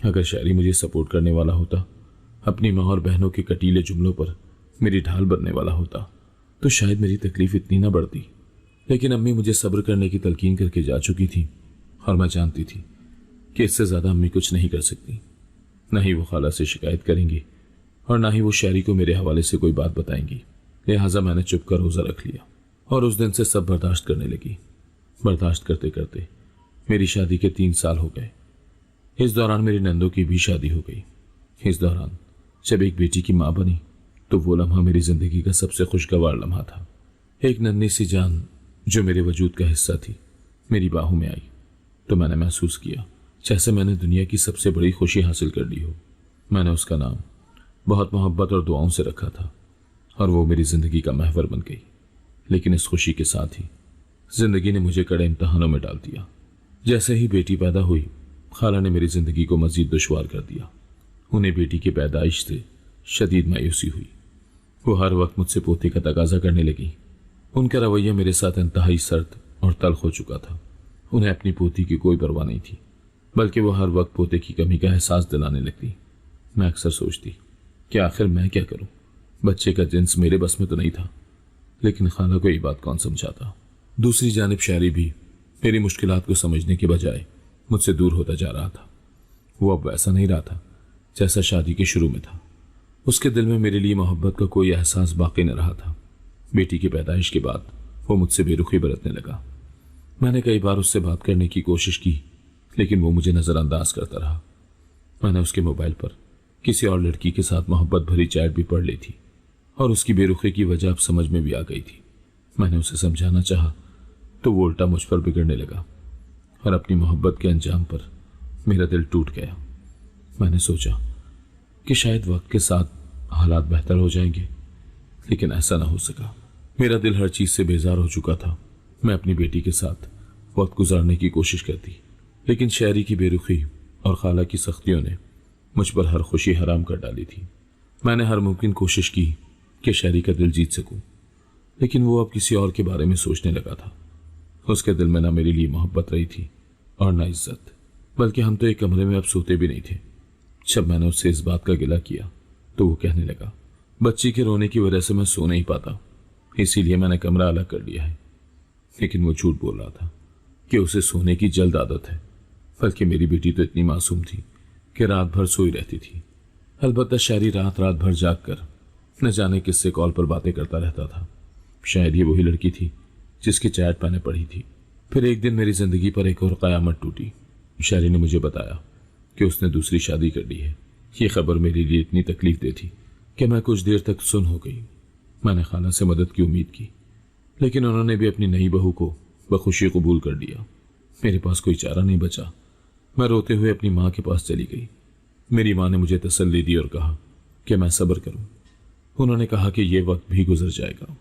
अगर शायरी मुझे सपोर्ट करने वाला होता, अपनी माँ और बहनों के कटीले जुमलों पर मेरी ढाल बनने वाला होता, तो शायद मेरी तकलीफ इतनी ना बढ़ती। लेकिन अम्मी मुझे सब्र करने की तलकीन करके जा चुकी थी और मैं जानती थी कि इससे ज़्यादा अम्मी कुछ नहीं कर सकती। न ही वो खाला से शिकायत करेंगी और ना ही वो शायरी को मेरे हवाले से कोई बात बताएंगी। लिहाजा मैंने चुप कर रोज़ा रख लिया और उस दिन से सब बर्दाश्त करने लगी। बर्दाश्त करते करते मेरी शादी के 3 साल हो गए। इस दौरान मेरी नंदों की भी शादी हो गई। इस दौरान जब एक बेटी की माँ बनी तो वो लम्हा मेरी जिंदगी का सबसे खुशगवार लम्हा था। एक नन्ही सी जान जो मेरे वजूद का हिस्सा थी मेरी बाहों में आई तो मैंने महसूस किया जैसे मैंने दुनिया की सबसे बड़ी खुशी हासिल कर ली हो। मैंने उसका नाम बहुत मोहब्बत और दुआओं से रखा था और वो मेरी जिंदगी का महवर बन गई। लेकिन इस खुशी के साथ ही जिंदगी ने मुझे कड़े इम्तहानों में डाल दिया। जैसे ही बेटी पैदा हुई, खाला ने मेरी जिंदगी को मजीद दुश्वार कर दिया। उन्हें बेटी की पैदाइश से शदीद मायूसी हुई। वो हर वक्त मुझसे पोते का तकाजा करने लगी। उनका रवैया मेरे साथ इंतहाई सर्द और तल्ख हो चुका था। उन्हें अपनी पोती की कोई परवाह नहीं थी, बल्कि वो हर वक्त पोते की कमी का एहसास दिलाने लगती। मैं अक्सर सोचती कि आखिर मैं क्या करूं, बच्चे का जिन्स मेरे बस में तो नहीं था। लेकिन खाला को ये बात कौन समझाता। दूसरी जानिब शायरी भी मेरी मुश्किलात को समझने के बजाय मुझसे दूर होता जा रहा था। वो अब वैसा नहीं रहा था जैसा शादी के शुरू में था। उसके दिल में मेरे लिए मोहब्बत का कोई एहसास बाकी न रहा था। बेटी की पैदाइश के बाद वो मुझसे बेरुखी बरतने लगा। मैंने कई बार उससे बात करने की कोशिश की, लेकिन वो मुझे नज़रअंदाज करता रहा। मैंने उसके मोबाइल पर किसी और लड़की के साथ मोहब्बत भरी चैट भी पढ़ ली थी और उसकी बेरुखी की वजह अब समझ में भी आ गई थी। मैंने उसे समझाना चाहा तो वो उल्टा मुझ पर बिगड़ने लगा और अपनी मोहब्बत के अंजाम पर मेरा दिल टूट गया। मैंने सोचा कि शायद वक्त के साथ हालात बेहतर हो जाएंगे, लेकिन ऐसा ना हो सका। मेरा दिल हर चीज़ से बेजार हो चुका था। मैं अपनी बेटी के साथ वक्त गुजारने की कोशिश करती, लेकिन शायरी की बेरुखी और खाला की सख्तियों ने मुझ पर हर खुशी हराम कर डाली थी। मैंने हर मुमकिन कोशिश की कि शायरी का दिल जीत सकूं, लेकिन वो अब किसी और के बारे में सोचने लगा था। उसके दिल में ना मेरे लिए मोहब्बत रही थी और ना इज्जत, बल्कि हम तो एक कमरे में अब सोते भी नहीं थे। जब मैंने उससे इस बात का गिला किया तो वो कहने लगा, बच्ची के रोने की वजह से मैं सो नहीं पाता, इसीलिए मैंने कमरा अलग कर लिया है। लेकिन वो झूठ बोल रहा था कि उसे सोने की जल्द आदत है, बल्कि मेरी बेटी तो इतनी मासूम थी कि रात भर सोई रहती थी। अलबत्ता शायरी रात भर जाग कर न जाने किससे कॉल पर बातें करता रहता था। शायद ये वही लड़की थी जिसकी चैट मैंने पढ़ी थी। फिर एक दिन मेरी जिंदगी पर एक और क़यामत टूटी। शायरी ने मुझे बताया कि उसने दूसरी शादी कर ली है। ये खबर मेरे लिए इतनी तकलीफ दे थी कि मैं कुछ देर तक सुन हो गई। मैंने खाला से मदद की उम्मीद की, लेकिन उन्होंने भी अपनी नई बहू को बखुशी कबूल कर लिया। मेरे पास कोई चारा नहीं बचा। मैं रोते हुए अपनी माँ के पास चली गई। मेरी माँ ने मुझे तसल्ली दी और कहा कि मैं सब्र करूं। उन्होंने कहा कि यह वक्त भी गुजर जाएगा।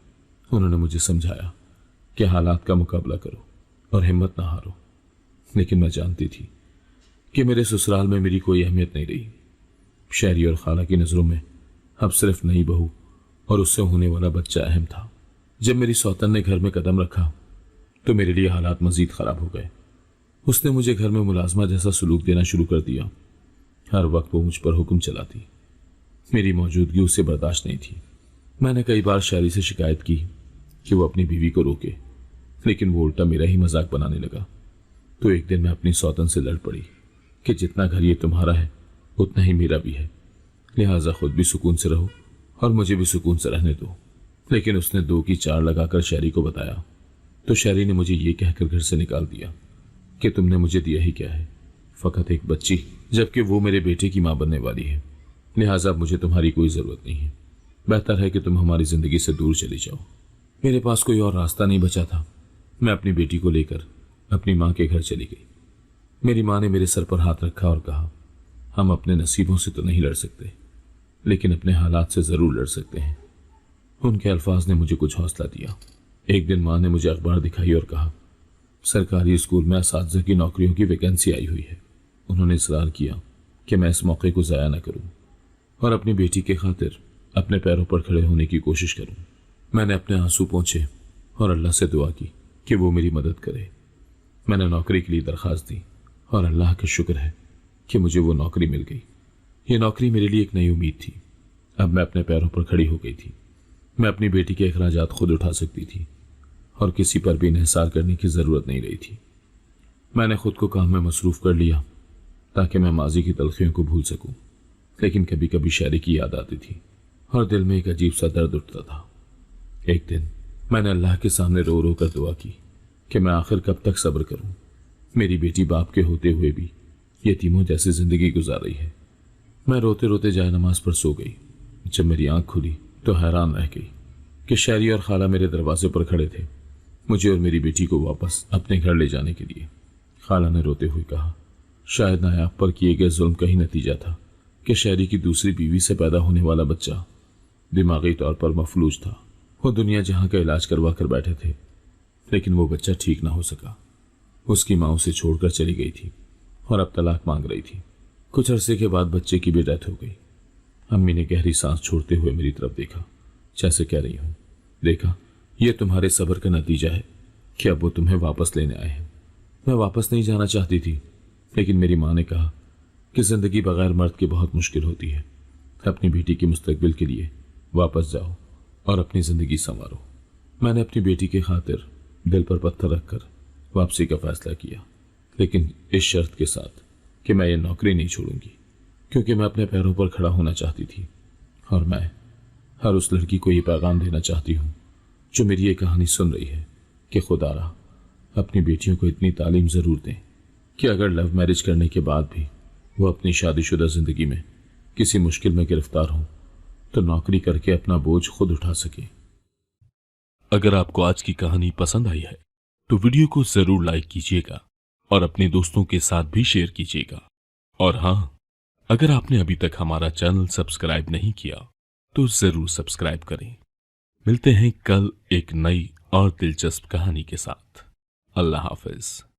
उन्होंने मुझे समझाया कि हालात का मुकाबला करो और हिम्मत ना हारो। लेकिन मैं जानती थी कि मेरे ससुराल में मेरी कोई अहमियत नहीं रही। शहरी और खाला की नज़रों में अब सिर्फ नई बहू और उससे होने वाला बच्चा अहम था। जब मेरी सौतन ने घर में कदम रखा तो मेरे लिए हालात मजीद खराब हो गए। उसने मुझे घर में मुलाजमा जैसा सलूक देना शुरू कर दिया। हर वक्त वो मुझ पर हुक्म चलाती। मेरी मौजूदगी उससे बर्दाश्त नहीं थी। मैंने कई बार शहरी से शिकायत की कि वो अपनी बीवी को रोके, लेकिन वो उल्टा मेरा ही मजाक बनाने लगा। तो एक दिन मैं अपनी सौतन से लड़ पड़ी कि जितना घर ये तुम्हारा है उतना ही मेरा भी है, लिहाजा खुद भी सुकून से रहो और मुझे भी सुकून से रहने दो। लेकिन उसने 2 की 4 लगाकर शहरी को बताया तो शहरी ने मुझे ये कहकर घर से निकाल दिया कि तुमने मुझे दिया ही क्या है, फकत एक बच्ची, जबकि वो मेरे बेटे की माँ बनने वाली है। लिहाजा अब मुझे तुम्हारी कोई ज़रूरत नहीं है। बेहतर है कि तुम हमारी ज़िंदगी से दूर चली जाओ। मेरे पास कोई और रास्ता नहीं बचा था। मैं अपनी बेटी को लेकर अपनी माँ के घर चली गई। मेरी माँ ने मेरे सर पर हाथ रखा और कहा, हम अपने नसीबों से तो नहीं लड़ सकते, लेकिन अपने हालात से ज़रूर लड़ सकते हैं। उनके अल्फाज ने मुझे कुछ हौसला दिया। एक दिन माँ ने मुझे अखबार दिखाई और कहा, सरकारी स्कूल में असातिज़ा की नौकरियों की वैकेंसी आई हुई है। उन्होंने इसरार किया कि मैं इस मौके को ज़ाया न करूं और अपनी बेटी के खातिर अपने पैरों पर खड़े होने की कोशिश करूं। मैंने अपने आंसू पोंछे और अल्लाह से दुआ की कि वो मेरी मदद करे। मैंने नौकरी के लिए दरख्वास्त दी और अल्लाह का शुक्र है कि मुझे वो नौकरी मिल गई। ये नौकरी मेरे लिए एक नई उम्मीद थी। अब मैं अपने पैरों पर खड़ी हो गई थी। मैं अपनी बेटी के अखराजात खुद उठा सकती थी और किसी पर भी इन्हिसार करने की ज़रूरत नहीं रही थी। मैंने खुद को काम में मसरूफ़ कर लिया ताकि मैं माजी की तलखियों को भूल सकूं, लेकिन कभी कभी शहरी की याद आती थी और दिल में एक अजीब सा दर्द उठता था। एक दिन मैंने अल्लाह के सामने रो रो कर दुआ की कि मैं आखिर कब तक सब्र करूं। मेरी बेटी बाप के होते हुए भी यतीमों जैसी ज़िंदगी गुजार रही है। मैं रोते रोते जाए नमाज पर सो गई। जब मेरी आंख खुली तो हैरान रह गई कि शहरी और खाला मेरे दरवाजे पर खड़े थे, मुझे और मेरी बेटी को वापस अपने घर ले जाने के लिए। खाला ने रोते हुए कहा, शायद नायाब पर किए गए जुल्म का ही नतीजा था कि शहरी की दूसरी बीवी से पैदा होने वाला बच्चा दिमागी तौर पर मफलूज था। वो दुनिया जहां का इलाज करवा कर बैठे थे, लेकिन वो बच्चा ठीक ना हो सका। उसकी माँ उसे छोड़कर चली गई थी और अब तलाक मांग रही थी। कुछ अरसे के बाद बच्चे की भी डेथ हो गई। अम्मी ने गहरी सांस छोड़ते हुए मेरी तरफ देखा, जैसे कह रही हूं, देखा, यह तुम्हारे सब्र का नतीजा है कि अब वो तुम्हें वापस लेने आए हैं। मैं वापस नहीं जाना चाहती थी, लेकिन मेरी माँ ने कहा कि जिंदगी बगैर मर्द के बहुत मुश्किल होती है। अपनी बेटी के मुस्तकबिल के लिए वापस जाओ और अपनी जिंदगी संवारो। मैंने अपनी बेटी की खातिर दिल पर पत्थर रखकर वापसी का फैसला किया, लेकिन इस शर्त के साथ कि मैं ये नौकरी नहीं छोड़ूंगी, क्योंकि मैं अपने पैरों पर खड़ा होना चाहती थी और मैं हर उस लड़की को ये पैगाम देना चाहती हूँ जो मेरी ये कहानी सुन रही है कि खुदारा अपनी बेटियों को इतनी तालीम ज़रूर दें कि अगर लव मैरिज करने के बाद भी वो अपनी शादीशुदा ज़िंदगी में किसी मुश्किल में गिरफ्तार हों तो नौकरी करके अपना बोझ खुद उठा सके। अगर आपको आज की कहानी पसंद आई है तो वीडियो को जरूर लाइक कीजिएगा और अपने दोस्तों के साथ भी शेयर कीजिएगा। और हाँ, अगर आपने अभी तक हमारा चैनल सब्सक्राइब नहीं किया तो जरूर सब्सक्राइब करें। मिलते हैं कल एक नई और दिलचस्प कहानी के साथ। अल्लाह हाफिज।